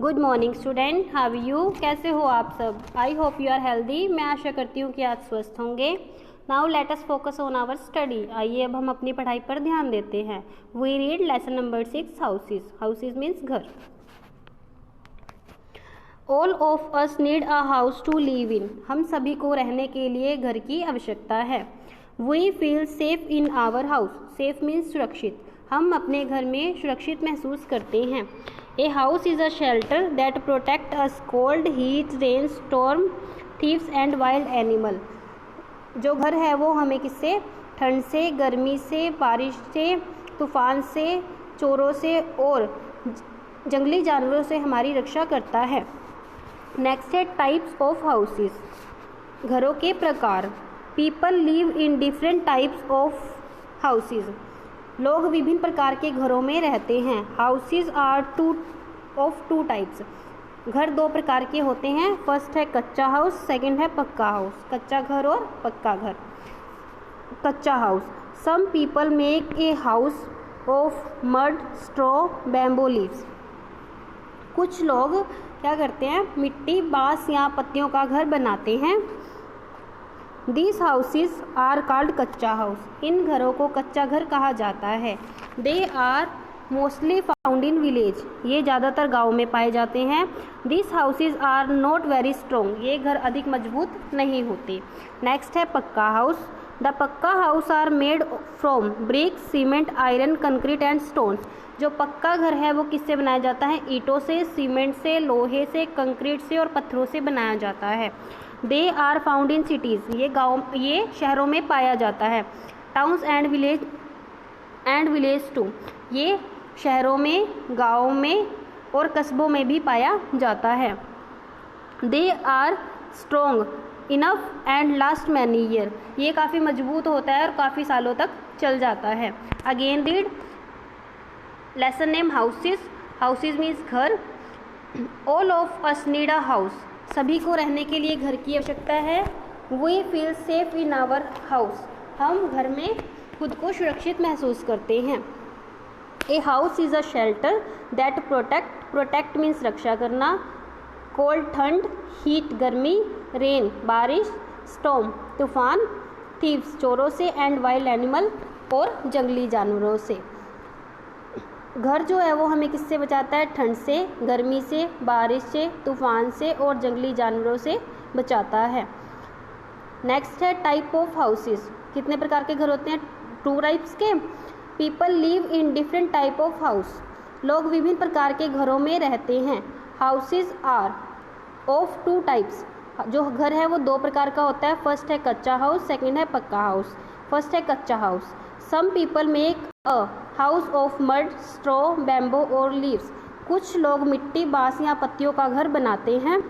Good morning student, how you, कैसे हो आप सब। I hope you are healthy. मैं आशा करती हूँ कि आज स्वस्थ होंगे। Now let us focus on our study. आइए अब हम अपनी पढ़ाई पर ध्यान देते हैं। We read lesson number 6 houses. Houses means घर। All of us need a house to live in. हम सभी को रहने के लिए घर की आवश्यकता है। We feel safe in our house. Safe means सुरक्षित। हम अपने घर में सुरक्षित महसूस करते हैं। A house is a shelter that protect us cold, heat, rain, storm, thieves and wild animal. जो घर है वो हमें किससे, ठंड से, गर्मी से, बारिश से, तूफान से, चोरों से और जंगली जानवरों से हमारी रक्षा करता है। नेक्स्ट है टाइप्स ऑफ हाउसेस। घरों के प्रकार। People live in different types of houses. लोग विभिन्न प्रकार के घरों में रहते हैं। Houses are two types. घर दो प्रकार के होते हैं। फर्स्ट है कच्चा हाउस, सेकंड है पक्का हाउस। कच्चा घर और पक्का घर। Kachcha house. Some people make a house of mud, straw, bamboo leaves. कुछ लोग क्या करते हैं, मिट्टी, बांस या पत्तियों का घर बनाते हैं। These houses are called कच्चा हाउस। इन घरों को कच्चा घर कहा जाता है। They are mostly found in village। ये ज़्यादातर गाँव में पाए जाते हैं। These houses are not very strong। ये घर अधिक मजबूत नहीं होते। नेक्स्ट है pucca house. The pucca house are made from brick, cement, iron, concrete and stones. जो पक्का घर है वो किससे बनाया जाता है, ईंटों से, सीमेंट से, लोहे से, कंक्रीट से और पत्थरों से बनाया जाता है। They are found in cities. ये शहरों में पाया जाता है। Towns and village too. ये शहरों में, गाँव में और कस्बों में भी पाया जाता है। They are strong enough and last many year. ये काफ़ी मजबूत होता है और काफ़ी सालों तक चल जाता है। Again read lesson name houses. Houses means घर। All of us need a house. सभी को रहने के लिए घर की आवश्यकता है। We feel safe in our house. हम घर में खुद को सुरक्षित महसूस करते हैं। A house is a shelter that protect means रक्षा करना, कोल्ड ठंड, हीट गर्मी, रेन बारिश, स्टॉर्म तूफान, थीव्स चोरों से एंड वाइल्ड एनिमल और जंगली जानवरों से। घर जो है वो हमें किससे बचाता है, ठंड से, गर्मी से, बारिश से, तूफान से और जंगली जानवरों से बचाता है। नेक्स्ट है टाइप ऑफ हाउसेस। कितने प्रकार के घर होते हैं, 2 टाइप्स के। People live in different type of house. लोग विभिन्न प्रकार के घरों में रहते हैं। Houses are of 2 types. जो घर है वो 2 प्रकार का होता है। फर्स्ट है कच्चा हाउस, सेकंड है पक्का हाउस। फर्स्ट है kachcha house. Some people make a house of mud, straw, bamboo और लीव्स। कुछ लोग मिट्टी, बांस या पत्तियों का घर बनाते हैं।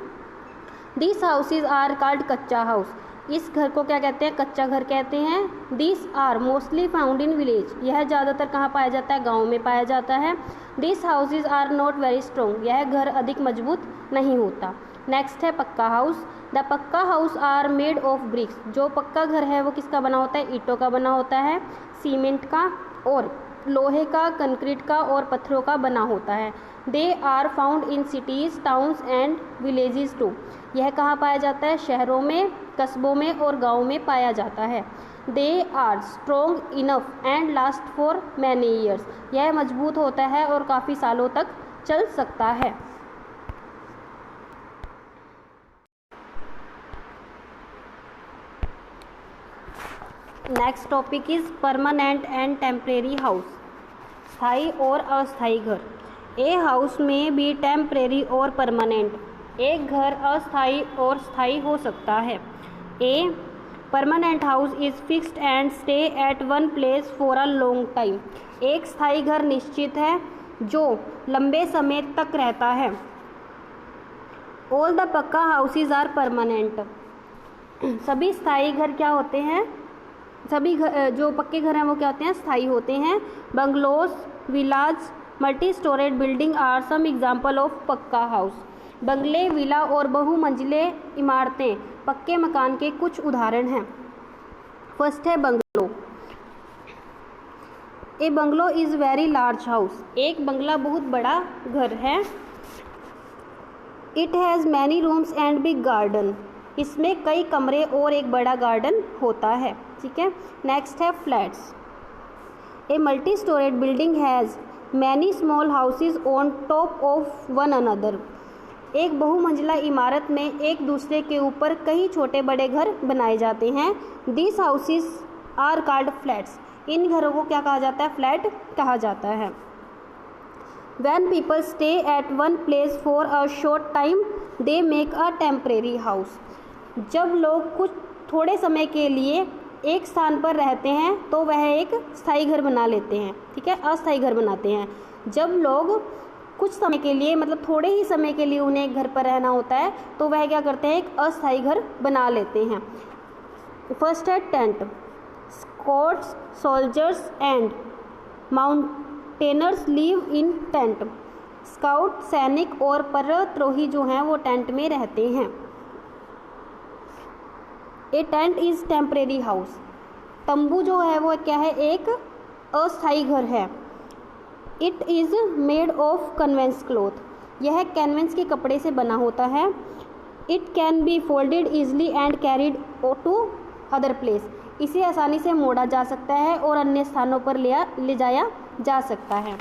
दिस हाउसेज आर कॉल्ड कच्चा हाउस। इस घर को क्या कहते हैं, कच्चा घर कहते हैं। This are mostly found in village. यह ज़्यादातर कहाँ पाया जाता है, गाँव में पाया जाता है। This houses are not very strong. यह घर अधिक मजबूत नहीं होता। नेक्स्ट है pucca house. The pucca house are made of bricks. जो पक्का घर है वो किसका बना होता है, ईंटों का बना होता है, सीमेंट का और लोहे का, कंक्रीट का और पत्थरों का बना होता है। They are found in cities, towns and villages too. यह कहाँ पाया जाता है, शहरों में, कस्बों में और गाँव में पाया जाता है। They are strong enough and last for many years. यह मजबूत होता है और काफ़ी सालों तक चल सकता है। Next topic is permanent and temporary house. स्थायी और अस्थायी घर। A house may be temporary और परमानेंट। एक घर अस्थायी और स्थायी हो सकता है। ए permanent house is fixed and stay at one place for a long time. एक स्थायी घर निश्चित है जो लंबे समय तक रहता है। ऑल द पक्का हाउसेज आर परमानेंट। सभी स्थायी घर क्या होते हैं, सभी जो पक्के घर हैं वो क्या होते हैं, स्थायी होते हैं। Bungalows, villas, multi storeyed building are some example of pucca house. बंगले, विला और बहुमंजिले इमारतें पक्के मकान के कुछ उदाहरण हैं। फर्स्ट है bungalow. A bungalow is very large house. एक बंगला बहुत बड़ा घर है। It has many rooms and big garden, इसमें कई कमरे और एक बड़ा गार्डन होता है। ठीक है, नेक्स्ट है flats. A multi storeyed building has many small houses on top of one another, एक बहुमंजिला इमारत में एक दूसरे के ऊपर कई छोटे बड़े घर बनाए जाते हैं। This houses are called flats, इन घरों को क्या कहा जाता है? फ्लैट कहा जाता है। When people stay at one place for a short time, they make a temporary house. जब लोग कुछ थोड़े समय के लिए एक स्थान पर रहते हैं तो वह एक स्थायी घर बना लेते हैं। ठीक है, अस्थायी घर बनाते हैं। जब लोग कुछ समय के लिए, मतलब थोड़े ही समय के लिए उन्हें एक घर पर रहना होता है तो वह क्या करते हैं? एक अस्थायी घर बना लेते हैं। फर्स्ट है tent. Scouts, soldiers and mountaineers live in tent. Scout, सैनिक और पर्वतारोही जो हैं वो टेंट में रहते हैं। A tent is temporary house, तंबू जो है वो क्या है? एक अस्थायी घर है। It is made of canvas cloth, यह कैनवेंस के कपड़े से बना होता है। It can be folded easily and carried to other place, इसे आसानी से मोड़ा जा सकता है और अन्य स्थानों पर ले जाया जा सकता है।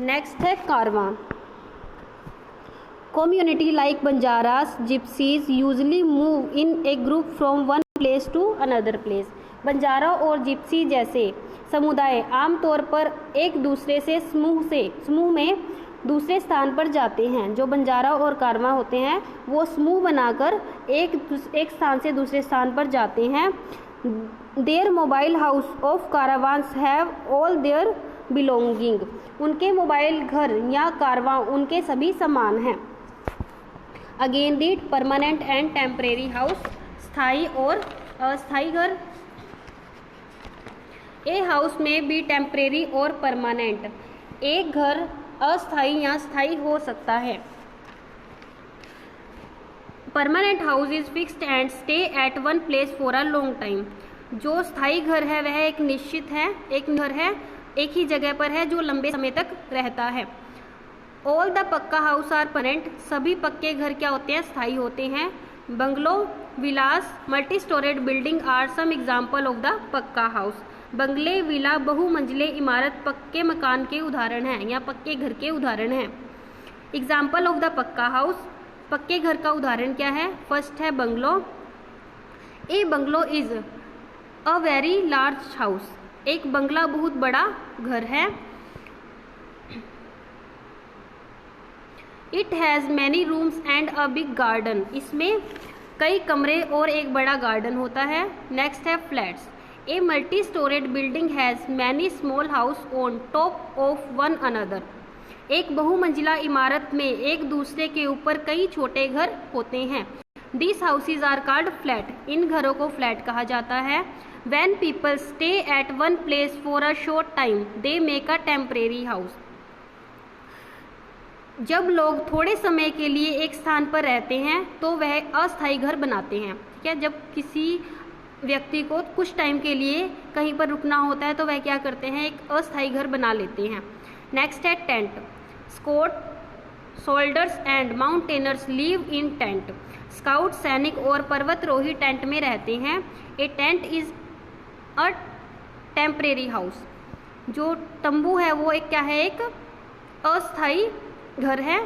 नेक्स्ट है caravan. Community like Banjaras, gypsies usually move in a group from one place to another place. Banjara और जिप्सी जैसे समुदाय आमतौर पर एक दूसरे से समूह में दूसरे स्थान पर जाते हैं। जो बंजारा और कारवां होते हैं वो समूह बनाकर एक स्थान से दूसरे स्थान पर जाते हैं। Their mobile house of caravans have all their belonging, उनके मोबाइल घर या कारवां उनके सभी सामान हैं। अगेन दीट परमानेंट एंड टेम्परेरी हाउस, स्थायी और अस्थायी घर। A house may be temporary और परमानेंट, एक घर अस्थायी या स्थायी हो सकता है। Permanent house is fixed and stay at one place for a long time, जो स्थायी घर है वह एक निश्चित है, एक घर है एक ही जगह पर है जो लंबे समय तक रहता है। All the pucca house are permanent, सभी पक्के घर क्या होते हैं? स्थायी होते हैं। Bungalow, villas, multi storeyed building are some example of the pucca house. बंगले, विला, बहुमंजिले इमारत पक्के मकान के उदाहरण हैं या पक्के घर के उदाहरण हैं। Example of the pucca house, पक्के घर का उदाहरण क्या है? फर्स्ट है bungalow. A bungalow is a very large house, एक बंगला बहुत बड़ा घर है। It has many rooms and a big garden, इसमें कई कमरे और एक बड़ा गार्डन होता है। नेक्स्ट है flats. A multi storeyed building has many small house on top of one another, एक बहुमंजिला इमारत में एक दूसरे के ऊपर कई छोटे घर होते हैं। This houses are called flat, इन घरों को फ्लैट कहा जाता है। When people stay at one place for a short time, they make a temporary house. जब लोग थोड़े समय के लिए एक स्थान पर रहते हैं तो वह अस्थायी घर बनाते हैं। ठीक है, जब किसी व्यक्ति को कुछ टाइम के लिए कहीं पर रुकना होता है तो वह क्या करते हैं? एक अस्थायी घर बना लेते हैं। नेक्स्ट है tent. Scout, soldiers and mountaineers live in tent. Scout, सैनिक और पर्वतारोही टेंट में रहते हैं। A tent is a temporary house, जो तंबू है वो एक क्या है? एक अस्थायी घर है।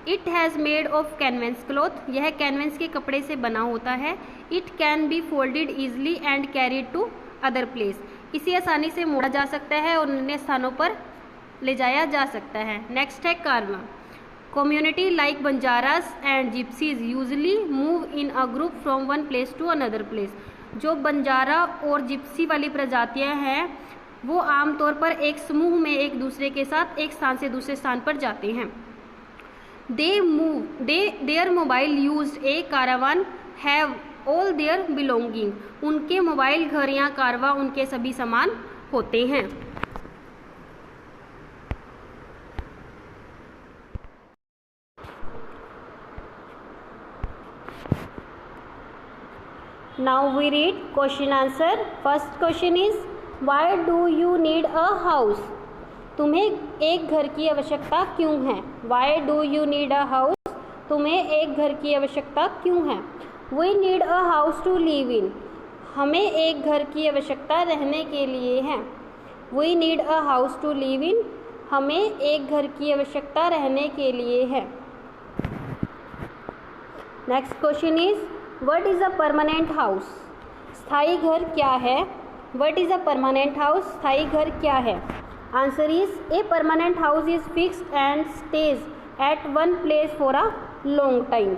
It has made of canvas cloth, यह कैनवेंस के कपड़े से बना होता है। It can be folded easily and carried to other place, इसे आसानी से मोड़ा जा सकता है और अन्य स्थानों पर ले जाया जा सकता है। नेक्स्ट है caravan. Community like Banjaras and gypsies usually move in a group from one place to another place, जो बंजारा और जिप्सी वाली प्रजातियां हैं वो आमतौर पर एक समूह में एक दूसरे के साथ एक स्थान से दूसरे स्थान पर जाते हैं। Their mobile used a caravan have all their belonging, उनके मोबाइल घर या कारवा उनके सभी सामान होते हैं। Now we read question answer. First question is why do you need a house? तुम्हें एक घर की आवश्यकता क्यों है? Why do you need a house? तुम्हें एक घर की आवश्यकता क्यों है? We need a house to live in. हमें एक घर की आवश्यकता रहने के लिए है। We need a house to live in. हमें एक घर की आवश्यकता रहने के लिए है। Next question is what is a permanent house? स्थायी घर क्या है? What is a permanent house? स्थायी घर क्या है? Answer is a permanent house is fixed and stays at one place for a long time.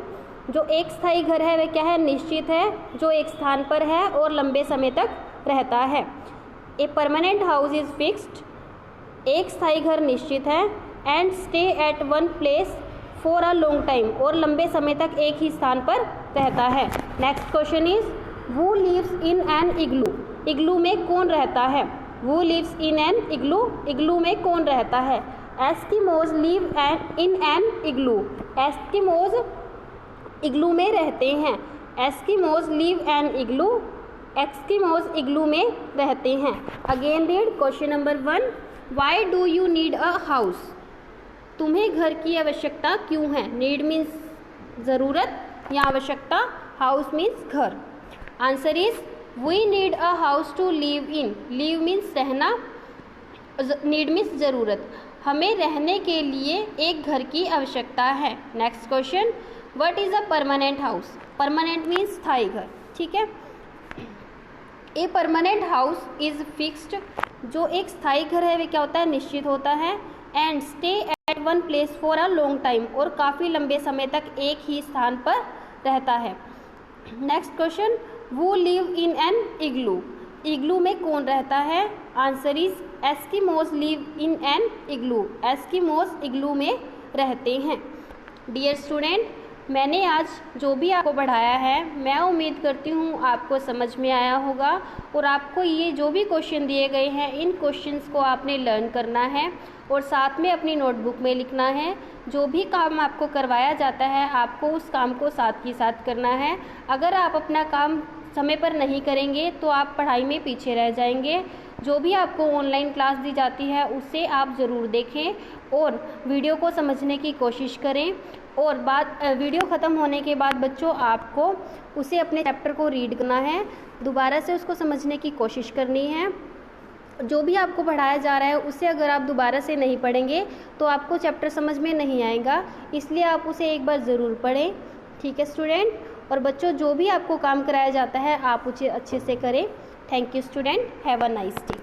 जो एक स्थायी घर है वह क्या है? निश्चित है, जो एक स्थान पर है और लंबे समय तक रहता है। ए परमानेंट हाउस इज फिक्स्ड, एक स्थायी घर निश्चित है, and stay at one place for a long time, और लंबे समय तक एक ही स्थान पर रहता है। Next question is who lives in an igloo? Igloo में कौन रहता है? Who lives in an igloo? Igloo में कौन रहता है? Eskimos live in an igloo. Eskimos igloo में रहते हैं। Eskimos live an igloo. Eskimos igloo में रहते हैं। Again read question number 1, why do you need a house? तुम्हें घर की आवश्यकता क्यों है? नीड मीन्स ज़रूरत या आवश्यकता, हाउस मीन्स घर। Answer is we need a house to live in. Live means रहना, नीड मीन्स ज़रूरत। हमें रहने के लिए एक घर की आवश्यकता है। Next question, what is a permanent house? Permanent means स्थायी घर, ठीक है। ए परमानेंट हाउस इज़ फिक्स्ड। जो एक स्थायी घर है वह क्या होता है? निश्चित होता है। And stay at one place for a long time, और काफ़ी लंबे समय तक एक ही स्थान पर रहता है। Next question, who live in an igloo. Igloo में कौन रहता है? Answer is Eskimos live in an igloo. Eskimos igloo में रहते हैं। डियर स्टूडेंट, मैंने आज जो भी आपको पढ़ाया है मैं उम्मीद करती हूँ आपको समझ में आया होगा, और आपको ये जो भी क्वेश्चन दिए गए हैं इन क्वेश्चंस को आपने लर्न करना है और साथ में अपनी नोटबुक में लिखना है। जो भी काम आपको करवाया जाता है आपको उस काम को साथ ही साथ करना है। अगर आप अपना काम समय पर नहीं करेंगे तो आप पढ़ाई में पीछे रह जाएंगे। जो भी आपको ऑनलाइन क्लास दी जाती है उसे आप ज़रूर देखें और वीडियो को समझने की कोशिश करें, और वीडियो ख़त्म होने के बाद बच्चों आपको उसे अपने चैप्टर को रीड करना है, दोबारा से उसको समझने की कोशिश करनी है। जो भी आपको पढ़ाया जा रहा है उसे अगर आप दोबारा से नहीं पढ़ेंगे तो आपको चैप्टर समझ में नहीं आएगा, इसलिए आप उसे एक बार ज़रूर पढ़ें, ठीक है स्टूडेंट। और बच्चों जो भी आपको काम कराया जाता है आप उसे अच्छे से करें। Thank you student, have a nice day.